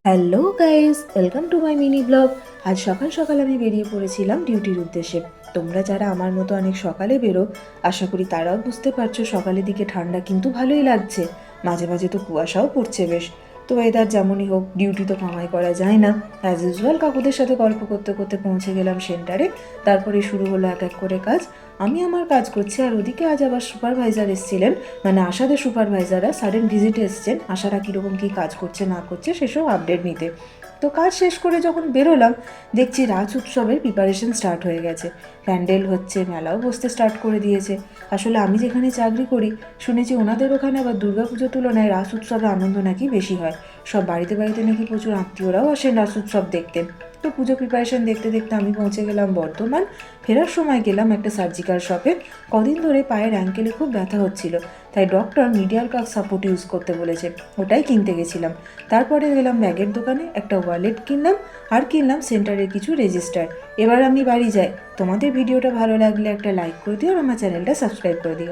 Hello guys, welcome to my mini blog. আজ সকাল সকাল আমি বেরিয়ে পড়েছিলাম ডিউটির উদ্দেশ্যে। তোমরা যারা আমার মতো অনেক সকালে বেরো, আশা করি তারাও বুঝতে পারছো সকালের দিকে ঠান্ডা কিন্তু ভালোই লাগছে। মাঝে মাঝে তো কুয়াশাও পড়ছে বেশ। তো ওয়েদার যেমনই হোক, ডিউটি তো কামাই করা যায় না। অ্যাজ ইউজুয়াল কাকুদের সাথে গল্প করতে করতে পৌঁছে গেলাম সেন্টারে। তারপরে শুরু হলো এক এক করে কাজ। আমি আমার কাজ করছি, আর ওদিকে আজ আবার সুপারভাইজার এসেছিলেন, মানে আশাদের সুপারভাইজাররা সাডেন ভিজিটে এসছেন আশারা কীরকম কী কাজ করছে না করছে সেসব আপডেট নিতে। তো কাজ শেষ করে যখন বেরোলাম, দেখছি রাজ উৎসবের প্রিপারেশন স্টার্ট হয়ে গেছে। প্যান্ডেল হচ্ছে, মেলাও বসতে স্টার্ট করে দিয়েছে। আসলে আমি যেখানে চাকরি করি, শুনেছি ওনাদের ওখানে আবার দুর্গাপুজোর তুলনায় রাস উৎসবে আনন্দ নাকি বেশি হয়। সব বাড়িতে বাড়িতে নাকি প্রচুর আত্মীয়রাও আসেন রাস উৎসব দেখতে। তো পুজো প্রিপারেশন দেখতে দেখতে আমি পৌঁছে গেলাম বর্ধমান। ফেরার সময় গেলাম একটা সার্জিক্যাল শপে। কদিন ধরে পায়ের অ্যাঙ্কেলে খুব ব্যথা হচ্ছিল, তাই ডক্টর মিডিয়াল কাক সাপোর্ট ইউজ করতে বলেছে, ওটাই কিনতে গেছিলাম। তারপরে গেলাম ব্যাগের দোকানে, একটা ওয়ালেট কিনলাম, আর কিনলাম সেন্টারের কিছু রেজিস্টার। এবার আমি বাড়ি যাই। তোমাদের ভিডিওটা ভালো লাগলে একটা লাইক করে দিও আর আমার চ্যানেলটা সাবস্ক্রাইব করে দিও।